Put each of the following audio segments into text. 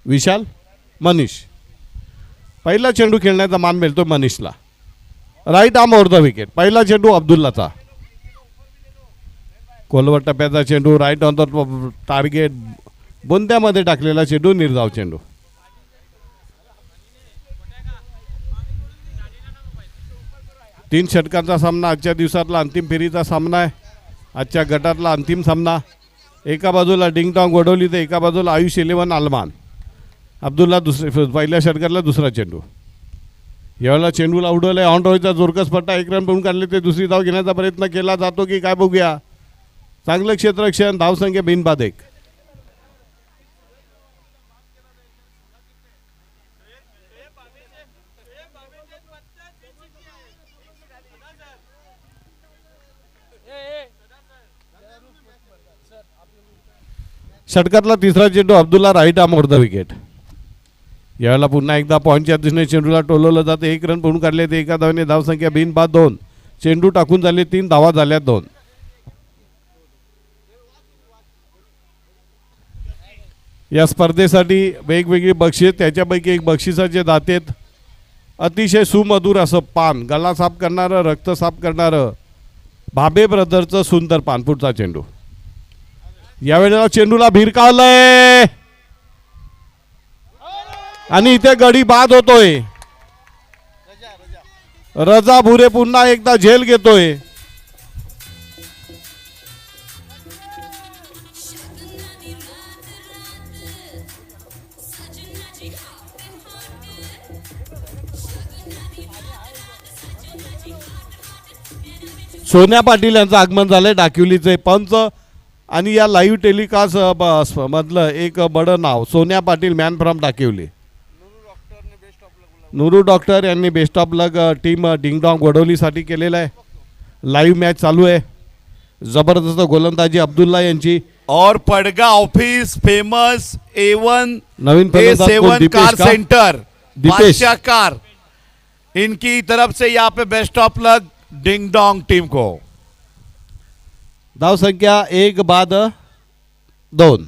विशाल मनीष. पहिला चेंडू खेळण्याचा मान मिळतो मनीषला. Right arm over the wicket. पहिला चेंडू अब्दुल्लाचा. कोलवट टप्प्याचा चेंडू राईट ऑन द टार्गेट. बुंद्यामध्ये टाकलेला चेंडू निर्धाव चेंडू. तीन षटकांचा सामना आजच्या दिवसातला अंतिम फेरीचा सामना आहे. आजच्या गटातला अंतिम सामना. एका बाजूला डिंगडॉंग वडोली तर एका बाजूला आयुष 11 आलमान. अब्दुल्ला पहिल्या षटकातला दुसरा चेंडू. यावेळेला चेंडूला उडवलाय. ऑन रोयचा जोरकस पट्टा. 1 रन पळून काढले. ते दुसरी धाव घेण्याचा प्रयत्न केला जातो की काय बघूया. चांगलं क्षेत्ररक्षण. धावसंख्या बिनबाद 1. षटकातला तिसरा चेंडू Abdullah right arm over the wicket. यावेळेला पुन्हा एकदा पॉईंटच्या दिशेने चेंडूला टोलवलं जातं. 1 रन पळून काढले. ते एका धावेने धावसंख्या बिनबाद 2. चेंडू टाकून झाले 3. धावा झाल्या 2. या स्पर्धेसाठी वेगवेगळी बक्षीस. त्याच्यापैकी एक बक्षिसाचे दातेत अतिशय सुमधुर असं पान. गळा साफ करणारं, रक्त साफ करणारं भाबे ब्रदरचं सुंदर पान. पुढचा चेंडू. यावेळेला चेंडूला भिरकावलंय आणि इथे गडी बाद होतोय. रजा भुरे पुन्हा एकदा झेल घेतोय. सोन्या पाटील यांचं आगमन झालंय. डाकिवलीचे पंच आणि या लाईव्ह टेलिकास्ट मधलं एक बडं नाव सोन्या पाटील, मॅन फ्रॉम डाकिवली. नुरू डॉक्टर यांनी best of luck team ding-dong वडोलीसाठी केलेला आहे. लाईव्ह मॅच चालू आहे. जबरदस्त गोलंदाजी अब्दुल्ला यांची. और पडगा ऑफिस फेमस A1 नवीन A7 कार सेंटर दीपेश बादशाह कार, इनकी तरफ से यहाँ पे बेस्ट ऑफ लक डिंगडोंग टीम को. धाव संख्या 1 बाद 2.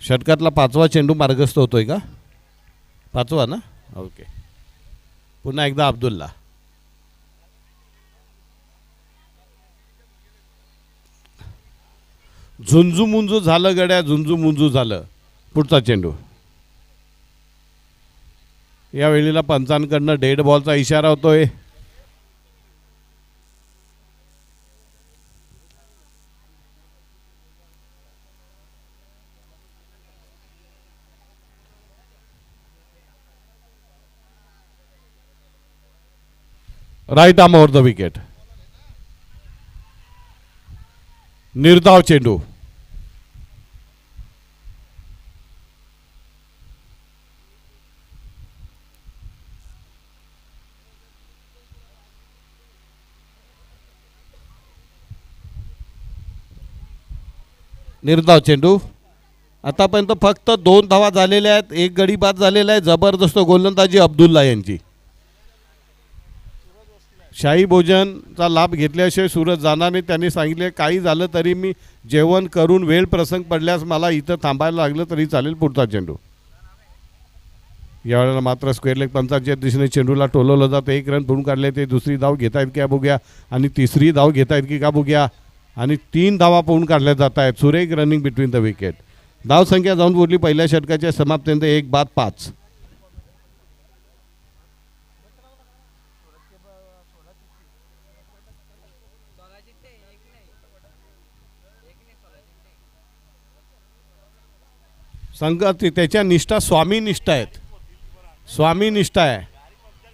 षटकातला 5वा चेंडू मार्गस्थ होतोय का? 5वा ना? ओके. पुन्हा एकदा अब्दुल्ला. झुंजू मुंजू झालं गड्या, झुंजू मुंजू झालं. पुढचा चेंडू. या वेळेला पंचांकडनं डेड बॉलचा इशारा होतोय. Right arm over the wicket. निर्धाव चेंडू. निर्धाव चेंडू. आतापर्यंत फक्त 2 धावा झालेल्या आहेत. 1 गडी बाद झालेला आहे. जबरदस्त गोलंदाजी अब्दुल्ला यांची. शाही भोजनचा लाभ घेतल्याशिवाय सूरज जाणार नाही. त्यांनी सांगितले काही झालं तरी मी जेवण करून वेळ प्रसंग पडल्यास मला इथं थांबायला लागलं तरी चालेल. पुढचा चेंडू. यावेळेला मात्र स्क्वेअर लेग पंचांच्या दिशेने चेंडूला टोलवलं जातं. 1 रन पळून काढले. ते दुसरी धाव घेतायत की बघूया आणि तिसरी धाव घेतायत की का बघूया आणि 3 धावा पळून काढल्या जात आहेत. सुरेख रनिंग बिटवीन द विकेट. धाव संख्या जाऊन बोलली पहिल्या षटकाच्या समाप्तीनंतर 1 बाद 5. संघ त्याच्या निष्ठा स्वामी निष्ठा आहेत. स्वामी निष्ठा आहे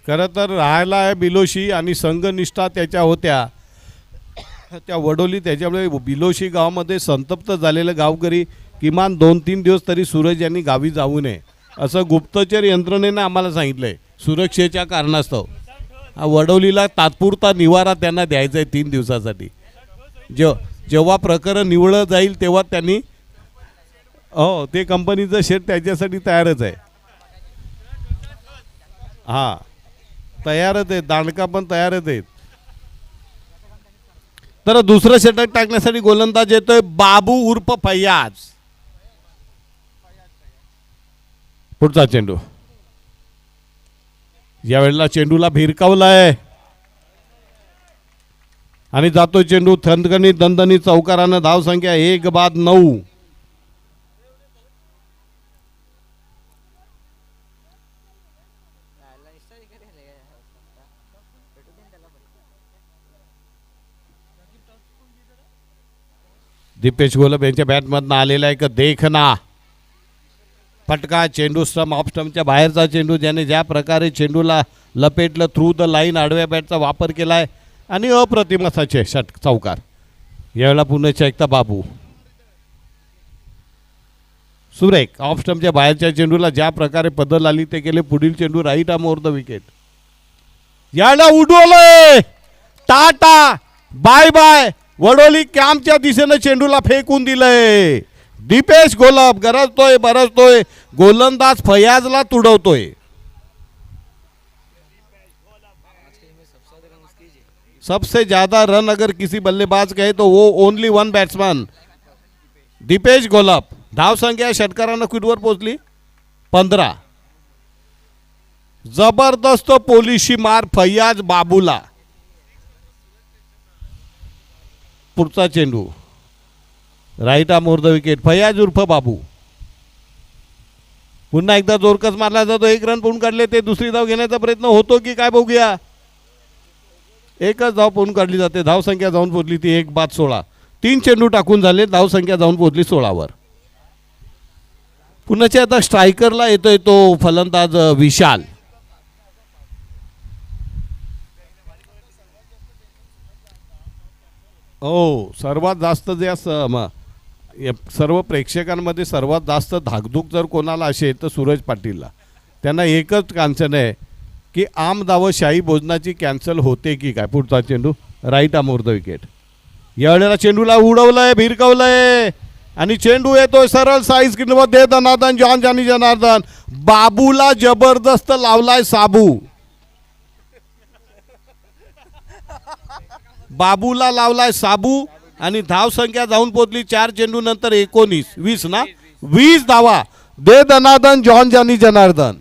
खरं तर. राहायला आहे बिलोशी आणि संघनिष्ठा त्याच्या होत्या त्या वडोली. त्याच्यामुळे बिलोशी गावामध्ये संतप्त झालेलं गावकरी किमान 2-3 दिवस तरी सूरज यांनी गावी जाऊ नये असं गुप्तचर यंत्रणेनं आम्हाला सांगितलं आहे. सुरक्षेच्या कारणास्तव वडोलीला तात्पुरता निवारा त्यांना द्यायचा आहे 3 दिवसासाठी. जेव्हा प्रकरण निवळलं जाईल तेव्हा त्यांनी हो ते कंपनीचं शेड त्याच्यासाठी तयारच आहे. हां तयारच आहे. दांडका पण तयारच आहेत. तर दुसरं षटक टाकण्यासाठी गोलंदाज येतोय बाबू उर्फ फैयाज. पुढचा चेंडू. यावेळेला चेंडूला भिरकावलाय आणि जातो चेंडू थंदगणी दणदणी चौकारानं. धाव संख्या 1-9. दीपेश गोलब यांच्या बॅटमधनं आलेला एक देखना फटका. चेंडू स्टंप ऑफ स्टंपच्या बाहेरचा चेंडू, ज्याने ज्या प्रकारे चेंडूला लपेटलं थ्रू द लाईन, आडव्या बॅटचा वापर केलाय आणि अप्रतिम असा चौकार. यावेळेला पुन्हा एकता बाबू. सुरेख ऑफ स्टंपच्या बाहेरच्या चेंडूला ज्या प्रकारे बदल आली ते केले. पुढील चेंडू right arm over the wicket. याला उडवलंय टाटा बाय बाय. वडोली कॅम्पच्या दिशेनं चेंडूला फेकून दिलंय. दीपेश गोलब गरजतोय बरसतोय, गोलंदाज फयाजला तुडवतोय. सबसे ज्यादा रन अगर किसी बल्लेबाज कहे तो वो ओनली वन बैट्समैन दीपेश गोलब. धाव संख्या षटकारानं क्विटवर पोहोचली 15. जबरदस्त पोलिशी मार फैयाज बाबूला. पुढचा चेंडू right arm over the wicket. Faiyaz उर्फ बाबू. पुन्हा एकदा जोरकस मारला जातो. 1 रन पूर्ण काढले ते दुसरी धाव घेण्याचा प्रयत्न होतो की काय बघूया. एकच धाव पूर्ण काढली जाते. धाव संख्या जाऊन पोहोचली ती 1-16. 3 चेंडू टाकून झाले. धाव संख्या जाऊन पोहोचली 16 पुन्हाच्या आता स्ट्रायकरला येतोय तो फलंदाज विशाल. हो, सर्वात जास्त जे सर्व प्रेक्षकांमध्ये सर्वात जास्त धाकधूक जर कोणाला असेल तर सूरज पाटीलला. त्यांना एकच कांचन आहे की आम दावं शाही भोजनाची कॅन्सल होते की काय. पुढचा चेंडू right arm over the wicket. यावेळेला चेंडूला उडवलंय भिरकवलंय आणि चेंडू येतोय सरळ साईज दे दनादन जॉन जानी जनार्दन. बाबूला जबरदस्त लावलाय साबू. बाबूला लावलाय साबू आणि धाव संख्या जाऊन पोहोचली 4 चेंडू नंतर 20 धावा. दे दनादन जॉन जानी जनार्दन.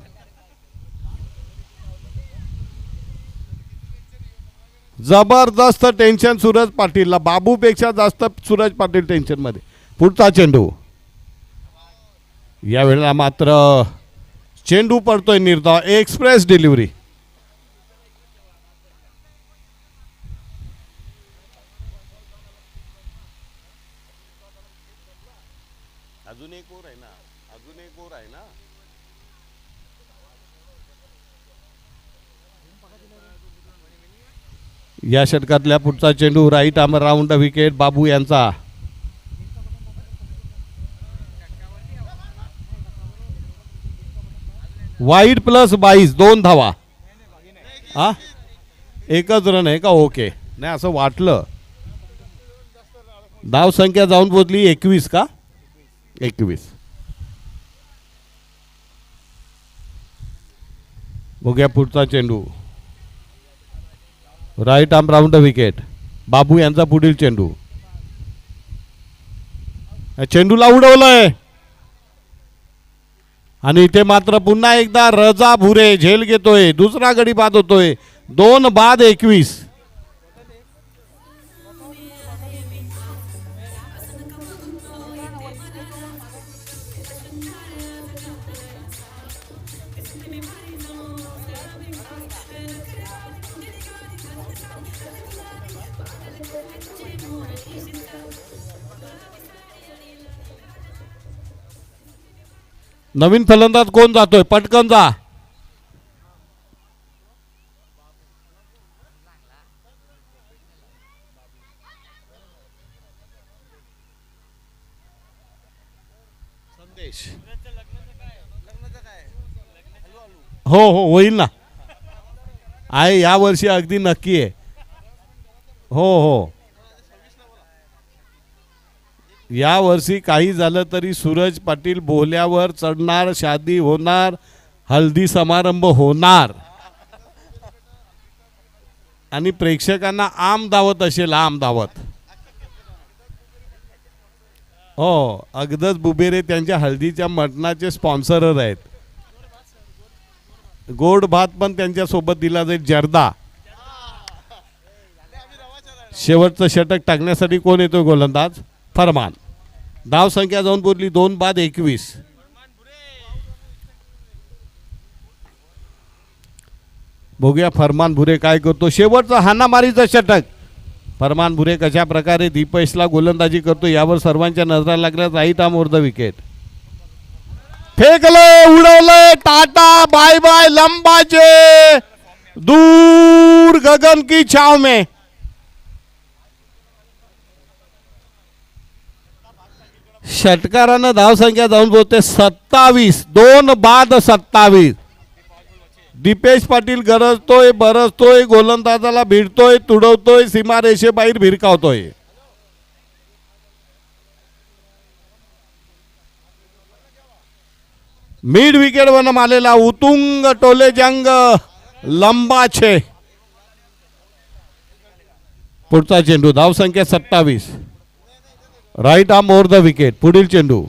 जबरदस्त टेन्शन सूरज पाटीलला. बाबूपेक्षा जास्त सूरज पाटील टेन्शन मध्ये. पुढचा चेंडू. यावेळेला मात्र चेंडू पडतोय निर्धाव. Express delivery. अजून एक ओव्हर आहे ना. या षटकातल्या पुढचा चेंडू राईट आर्म राऊंड विकेट बाबू यांचा. वाईड प्लस 22 2 धावा. हा, एकच रन आहे का. ओके, नाही असं वाटलं. धाव संख्या जाऊन पोहोचली 21 का 21. बघूया पुढचा चेंडू राईट आर्म राऊंड विकेट बाबू यांचा. पुढील चेंडू. चेंडूला उडवलंय आणि इथे मात्र पुन्हा एकदा रजा भुरे झेल घेतोय. दुसरा गडी बाद होतोय. 2 बाद 21. नवीन फलंदाज कोण जातोय. पटकन जा. संदेश. हो होईल ना. आहे या वर्षी अगदी नक्की आहे. हो या वर्षी काही झालं तरी सूरज पाटील बोहल्यावर चढणार. शादी होणार, हल्दी समारंभ होणार आणि प्रेक्षकांना आम दावत असेल. आम दावत. हो, अगदच बुबेरे त्यांच्या हळदीच्या मटणाचे स्पॉन्सरर आहेत. गोड भात पण त्यांच्या सोबत दिला जाईल. जर्दा. शेवटचं षटक टाकण्यासाठी कोण येतो गोलंदाज? फरमान. धाव संख्या जाऊन बोलली 2 बाद 21. बघूया फरमान भुरे काय करतो. शेवटचा हाणामारीचा षटक. फरमान भुरे कशा प्रकारे दीपेशला गोलंदाजी करतो यावर सर्वांच्या नजरा लागल्या. Right arm over the wicket. फेकले, उडवले, टाटा बाय बाय, लंबाचे दूर गगन की छाव में. षटकारानं धाव संख्या जाऊन बोलते 27. 2 बाद 27. दीपेश पाटील गरजतोय, बरसतोय, गोलंदाजाला भिडतोय, तुडवतोय, सीमारेषेबाहेर भिरकावतोय. मिड विकेट वन आलेला उतुंग टोले जंग लंबा छे. पुढचा चेंडू. धाव संख्या 27. Right arm over the wicket. पुढील चेंडू.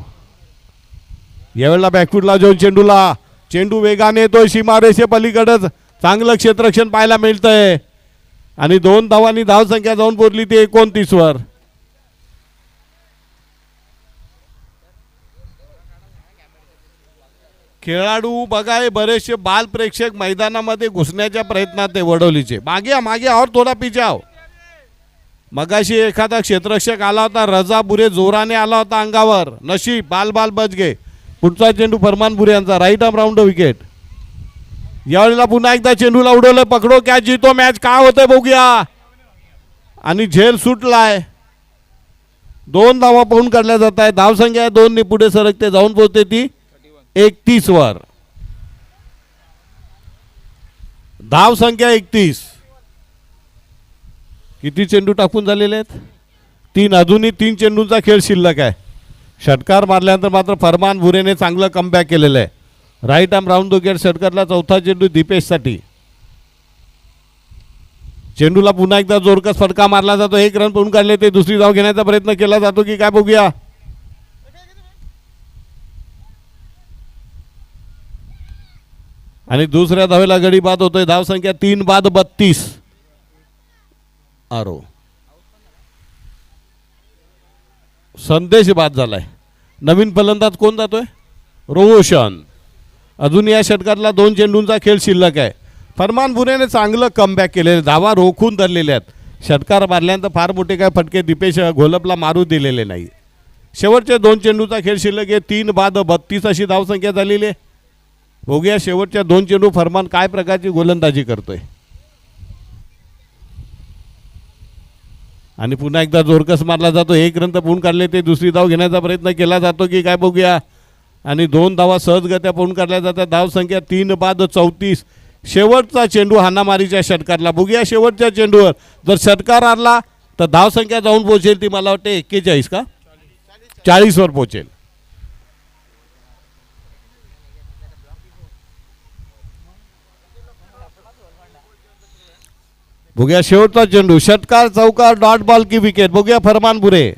यावेळेला बॅकफुटला जाऊन चेंडूला. चेंडू वेगाने येतोय सीमारेषे पलीकडच. चांगलं क्षेत्ररक्षण पाहायला मिळतंय आणि 2 धावांनी धाव संख्या जाऊन पोहोचली ती 29 वर. खेळाडू बघाय बरेचसे बाल प्रेक्षक मैदानामध्ये घुसण्याच्या प्रयत्नात आहे वडोलीचे. मागे मागे और थोडा पिछाव. मगाशी एखादा क्षेत्ररक्षक आला होता. रजा बुरे जोराने आला होता अंगावर. नशीब बाल बाल बच गे. पुढचा चेंडू फरमान बुरे यांचा. Right arm round wicket. यावेळेला पुन्हा एकदा चेंडूला उडवलं. पकडो कॅच जीतो मॅच. काय होतंय बघूया. आणि झेल सुटलाय. 2 धावा पाहून काढल्या जात आहे. धाव संख्या 2 ने पुढे सरकते जाऊन पोहोचते ती 31 वर. धाव संख्या 31. किती चेंडू टाकून झालेले आहेत? 3. अजूनही 3 चेंडूंचा खेळ शिल्लक आहे. षटकार मारल्यानंतर मात्र फरमान भुरेने चांगलं कमबॅक केलेलं आहे. Right arm round the wicket. षटकारला चौथा चेंडू दीपेशसाठी. चेंडूला पुन्हा एकदा जोरकस फटका मारला जातो. 1 रन पळून काढले ते. दुसरी धाव घेण्याचा प्रयत्न केला जातो की काय बघूया. आणि दुसऱ्या धावेला गडी बाद होतोय. धाव संख्या 3 बाद 32. आरो संदेश बाद झालाय. नवीन फलंदाज कोण जातोय? रोशन. अजून या षटकातला 2 चेंडूंचा खेळ शिल्लक आहे. फरमान बुरेने चांगलं कमबॅक केलेले. धावा रोखून धरलेल्या आहेत. षटकार मारल्यानंतर फार मोठे काय फटके दीपेश घोलपला मारू दिलेले नाही. शेवटचे 2 चेंडूचा खेळ शिल्लक आहे. 3 बाद 32 अशी धाव संख्या झालेली आहे. बघूया शेवटच्या 2 चेंडू फरमान काय प्रकारची गोलंदाजी करतोय. आणि पुन्हा एकदा जोरकस मारला जातो. 1 रन तर पळून काढले ते. दुसरी धाव घेण्याचा प्रयत्न केला जातो की काय बघूया. आणि 2 धावा सहजगत्या पळून काढल्या जातात. धाव संख्या 3 बाद 34. शेवटचा चेंडू हाणामारीच्या षटकारला. बघूया शेवटच्या चेंडूवर जर षटकार आला तर धाव संख्या जाऊन पोहोचेल ती मला वाटते 41 का 40 वर पोहोचेल. बघूया शेवटचा चेंडू. षटकार चौकार डॉट बॉल की विकेट. बघूया फरमान बुरे.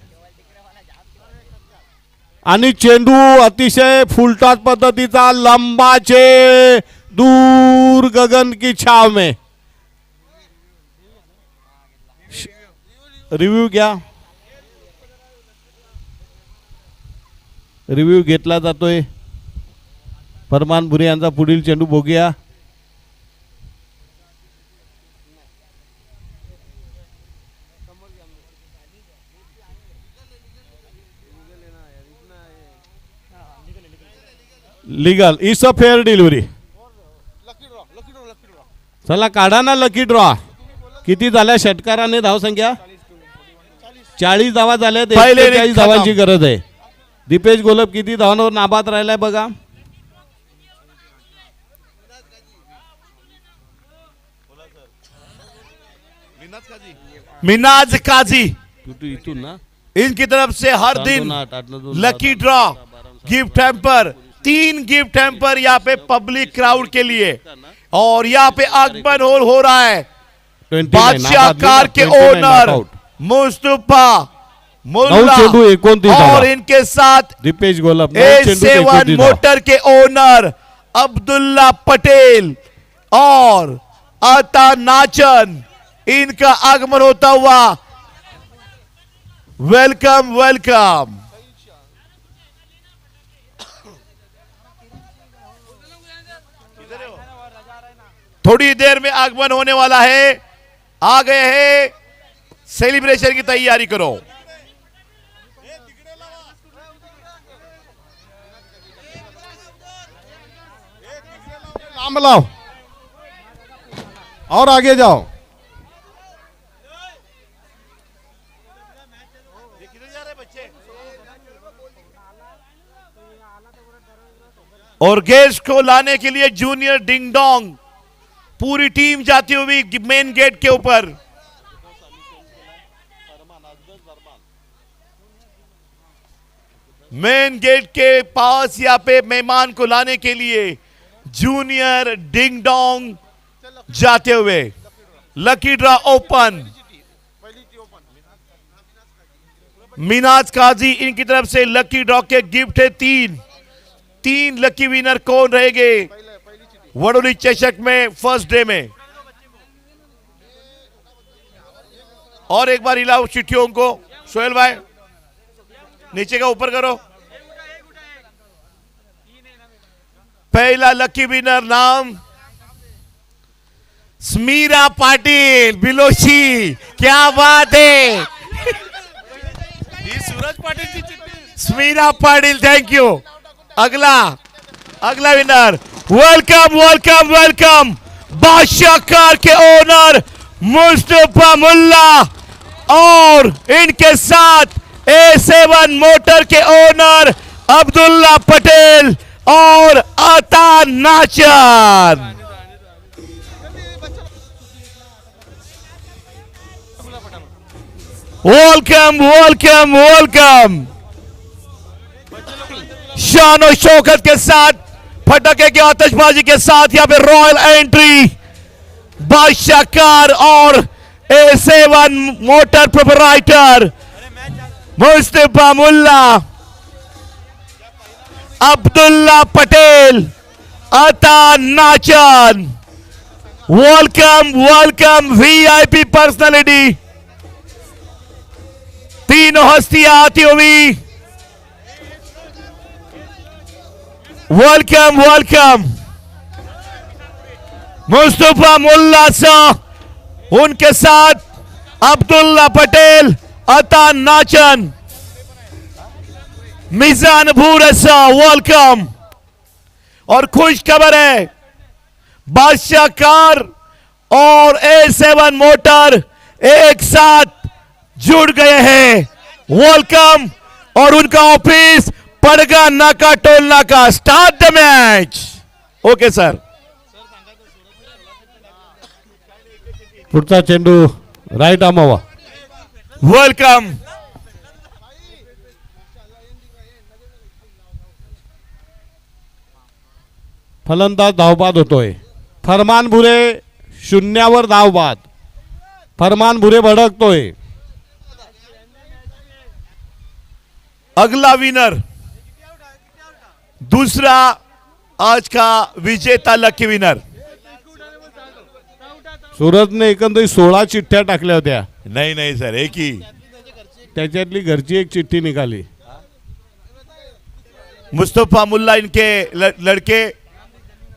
आणि चेंडू अतिशय फुलटॉस पद्धतीचा लंबाचे दूर गगन की छाव में. रिव्ह्यू घ्या. रिव्ह्यू घेतला जातोय. फरमान बुरे यांचा पुढील चेंडू बघूया. Legal is a fair delivery. चला काढा ना लकी ड्रॉ. किती झाल्या षटकाराने धाव संख्या? 40 धावा झाल्या. 41 धावांची गरज आहे. दीपेश गोलप किती धावांवर नाबाद राहिलाय बघा. मिनाज काजी इथून ना इनकी तरफ से हर दिन lucky draw gift hamper 3 gift hamper यहाँ पे पब्लिक क्राउड के लिए. और यहाँ पे आगमन हो रहा है बादशाह कार के ओनर मुस्तफा मुल्ला 29 और इनके साथ दीपेश गोलप A7 मोटर के ओनर अब्दुल्ला पटेल और आता नाचन, इनका आगमन होता हुआ। Welcome welcome. थोड़ी देर में आगमन होने वाला है। आ गए हैं, सेलिब्रेशन की तैयारी करो। नाम लाओ और आगे जाओ। और गेस्ट को लाने के लिए जूनियर डिंग डोंग पूरी टीम जाती हुई मेन गेट के ऊपर। मेन गेट के पास यहाँ पे मेहमान को लाने के लिए जूनियर डिंग डोंग जाते हुए। Lucky draw open. Minaz Kazi इनकी तरफ से लकी ड्रॉ के गिफ्ट है 3 लकी विनर कौन रहेंगे वडोली चषक में फर्स्ट डे में। और एक बार हिलाओ चिट्ठियों को। सोहेल भाई नीचे का ऊपर करो। पहला लकी विनर नाम स्मीरा पाटिल बिलोशी। क्या बात है, सूरज पाटिल की चिट्ठी। Smira Patil, thank you. अगला winner. Welcome welcome welcome. Badshah car के ओनर मुस्तफा मुल्ला और इनके साथ A7 मोटर के ओनर अब्दुल्ला पटेल और Ata Nachan. Welcome welcome welcome. शान और शौकत के साथ, फटाके की आतिशबाजी के साथ यहाँ पे रॉयल एंट्री बादशाह कार और A7 motor proprietor Mustafa Mulla, Abdullah Patel, Ata Nachan. Welcome welcome VIP personality. तीनों हस्तियां आती हुई। Welcome welcome. मुस्तफा मुल्ला सा, उनके साथ अब्दुल्ला पटेल, अता नाचन, मिजान भूरसा, वेलकम। और खुश खबर है, बादशाह कार और A7 मोटर एक साथ जुड़ गए हैं। वेलकम। और उनका ऑफिस पड़गा नाका टोल नाका। Start the match. Okay sir. पुढचा चेंडू राईट आमावा। वेलकम। फलंदाज धावबाद होतोय। फरमान भुरे शून्यावर धावबाद। फरमान भुरे भडकतोय। अगला विनर, दूसरा आज का विजेता लकी विनर। सूरजने एकंदरीत 16 चिठ्ठ्या टाकल्या होत्या। नहीं सर, एक ही। त्याच्यातली घरची एक चिठ्ठी निघाली। मुस्तफा मुल्ला इनके लड़के,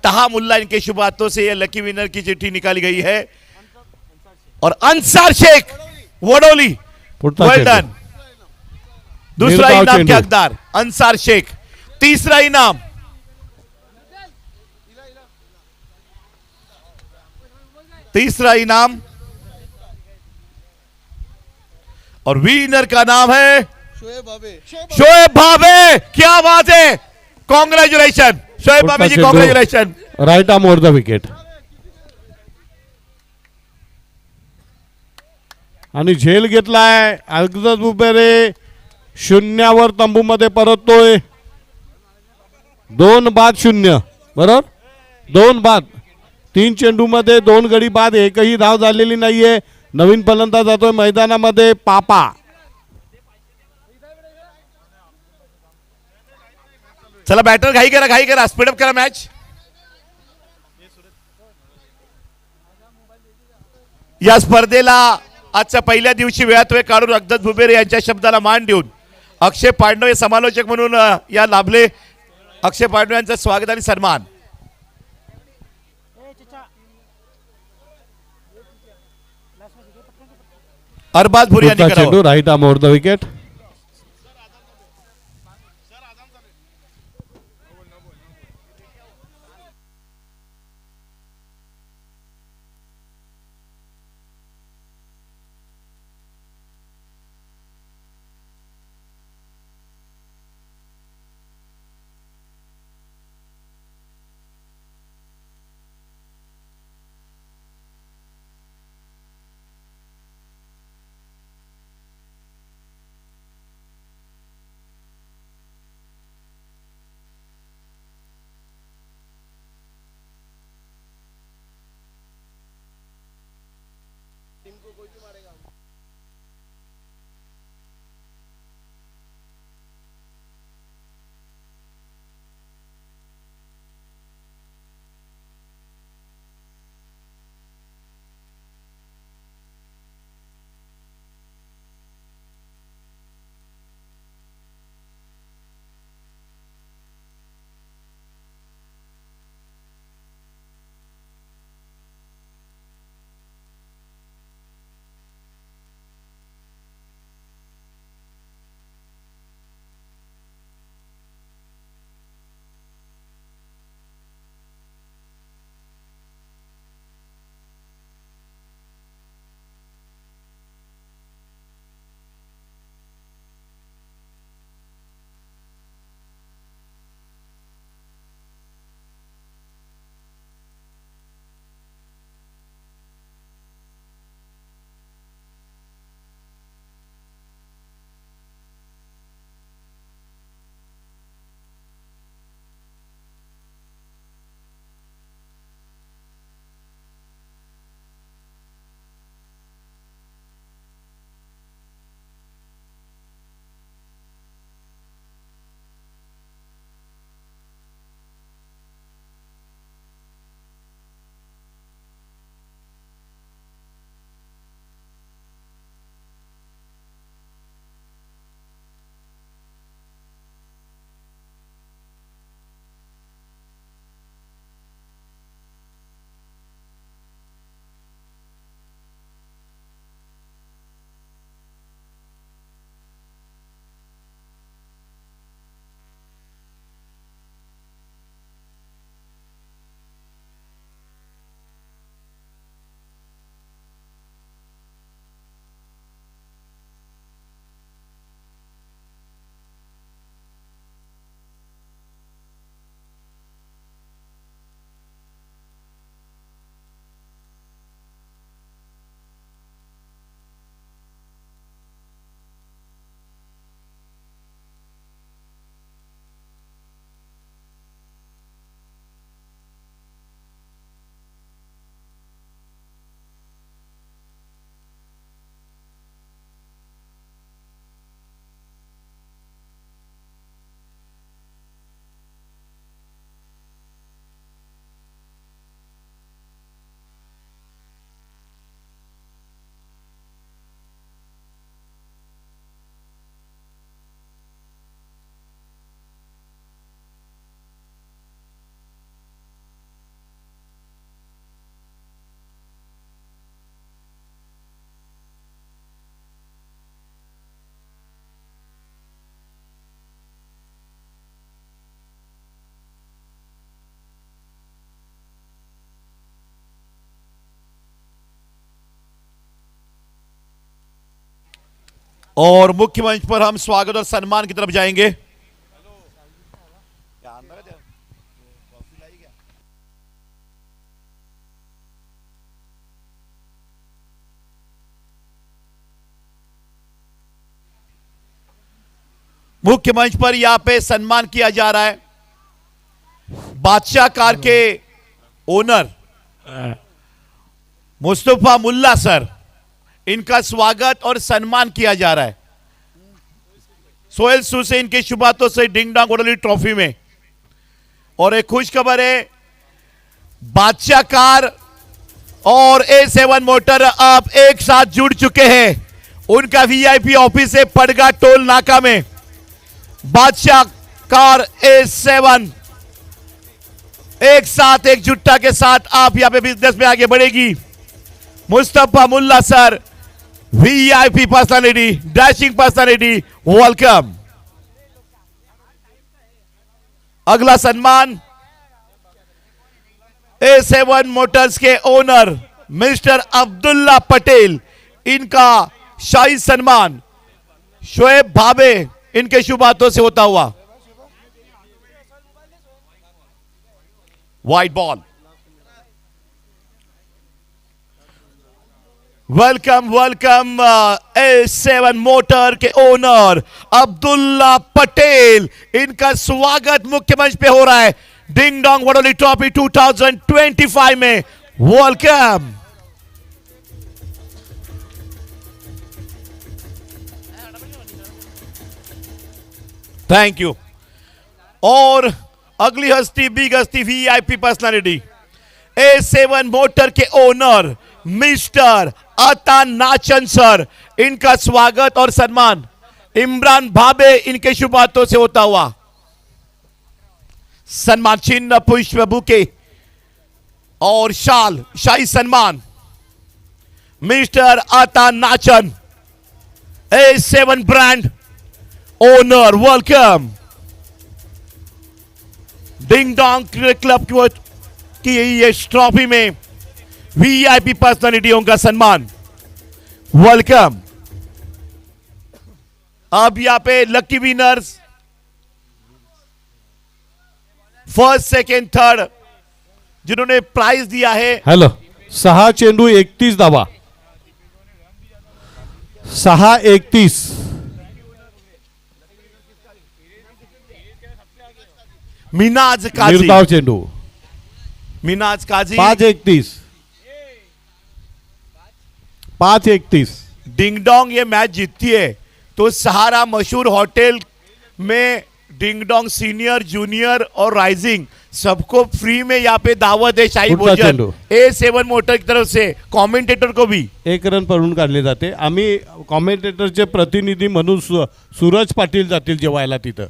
तहा मुल्ला इनके शुभ हाथों से यह लकी विनर की चिट्ठी निकाली गई है। और अंसार शेख वडोली, वेल डन। दूसरा इनाम के हकदार अंसार शेख। तीसरा इनाम और विनर का नाम है शोएब भावे। क्या बात है, congratulation Shoaib Bhave ji, congratulation. Right arm over the wicket. आणि झेल घेतलाय अगदत बुबेरे। शून्यावर तंबूमध्ये परततोय। 2 बाद 0 बरोबर। 2 बाद। 3 चेंडूमध्ये 2 गडी बाद, एकही धाव झालेली नाहीये। नवीन फलंदाज जातोय मैदानामध्ये पापा। चला बॅटर घाई करा स्पीडअप करा मॅच. या स्पर्धेला आजच्या पहिल्या दिवशी वेळात वेळ काढून अगदत भुबेरे यांच्या शब्दाला मान देऊन अक्षय पांडव हे समालोचक म्हणून या लाभले. अक्षय पांडव यांचं स्वागत आणि सन्मान. अरबाज भुरी यांनी पुढचा करावं. चेंडू right arm over the wicket. और मुख्य मंच पर हम स्वागत और सम्मान की तरफ जाएंगे. मुख्य मंच पर यहां पे सम्मान किया जा रहा है बादशाह कार के ओनर मुस्तफा मुल्ला सर. इनका स्वागत और सम्मान किया जा रहा है. सोहेल सूसे इनके शुभ हाथों से डिंग डांग उड़ाली ट्रॉफी में और एक खुश खबर है, बादशाह कार और A7 मोटर अब एक साथ जुड़ चुके हैं। उनका वीआईपी ऑफिस है पड़गा टोल नाका में। बादशाह कार A7 एक साथ एकजुटता के साथ आप यहां पे बिजनेस में आगे बढ़ेगी। Mustafa Mulla sir, VIP personality, dashing personality, welcome. अगला सम्मान A7 मोटर्स के ओनर मिस्टर अब्दुल्ला पटेल, इनका शाही सम्मान शोएब भाबे इनके शुभ हाथों से होता हुआ। White ball, welcome welcome. A7 motor के ओनर अब्दुल्ला पटेल, इनका स्वागत मुख्य मंच पे हो रहा है डिंग डोंग वडोली ट्रॉफी 2025 में। वेलकम। Thank you. और अगली हस्ती, बिग हस्ती, वीआईपी पर्सनालिटी, A7 मोटर के ओनर मिस्टर अता नाचन सर, इनका स्वागत और सम्मान इमरान भाबे इनके शुभ हाथों से होता हुआ। सम्मान चिन्ह, पुष्प, बुके और शाल, शाही सम्मान मिस्टर अता नाचन, A7 brand owner, welcome. Ding dong club की ये ट्रॉफी में वीआईपी पर्सनालिटियों का सम्मान, वेलकम। अब यहां पे lucky winners first, second, third जिन्होंने प्राइज दिया है। हॅलो, 6 चेंडू 31 धावा, 6-31. मिनाज काजी, निर्धाव चेंडू मिनाज काजी 5-31, 5-31. डिंग डोंग ये मैच जीतती है तो सहारा मशहूर होटल में डिंग डोंग सीनियर, जूनियर और राइजिंग सबको फ्री में यहाँ पे दावत है, शाही पुढचा भोजन चेंडू. A7 मोटर की तरफ से, कमेंटेटर को भी। 1 रन पळून काढले जाते. आम्ही कॉमेंटेटरचे प्रतिनिधी म्हणून सूरज पाटील जातील जेवायला तिथं.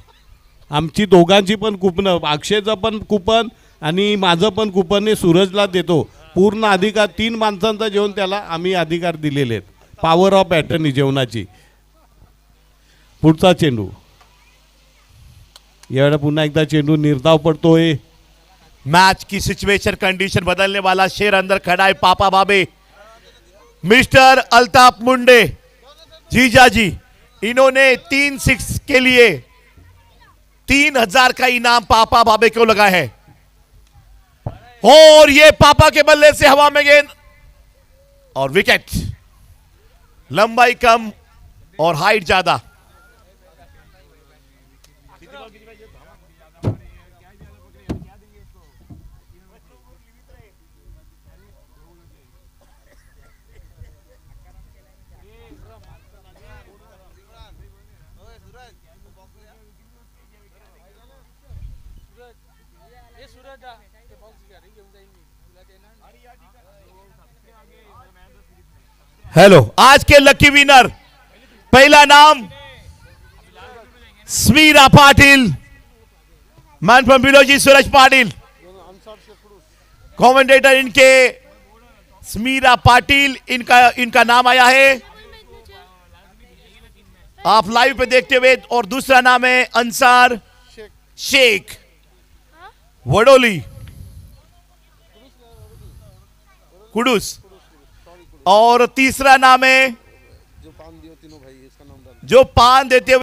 आमची दोघांची पण कुपन, अक्षयचं पण कुपन आणि माझं पण कुपन हे सूरजला देतो. पूर्ण अधिकार 3 माणसांचा जेवण त्याला आम्ही अधिकार दिलेले आहेत. पॉवर ऑफ अटर्नी जेवणाची. पुढचा चेंडू, यावेळेला पुन्हा एकदा चेंडू निर्धाव पडतोय. मैच की सिचुएशन, कंडीशन बदलने वाला शेर अंदर खड़ा है पापा भाबे, मिस्टर अल्ताफ मुंडे जीजा जी। इन्होंने 3 6 के लिए 3000 का इनाम पापा भाबे को लगा है। और ये पापा के बल्ले से हवा में गेंद और विकेट। लंबाई कम और हाइट ज्यादा। हेलो, आज के लकी विनर, पहला नाम स्मीरा पाटिल, मैन फ्रॉम बिलोजी सूरज पाटिल, कमेंटेटर इनके स्मीरा पाटिल, इनका नाम आया है आप लाइव पे देखते हुए। और दूसरा नाम है अंसार शेख वडोली कुडूस। और तीसरा नाम है जो पान देते हुए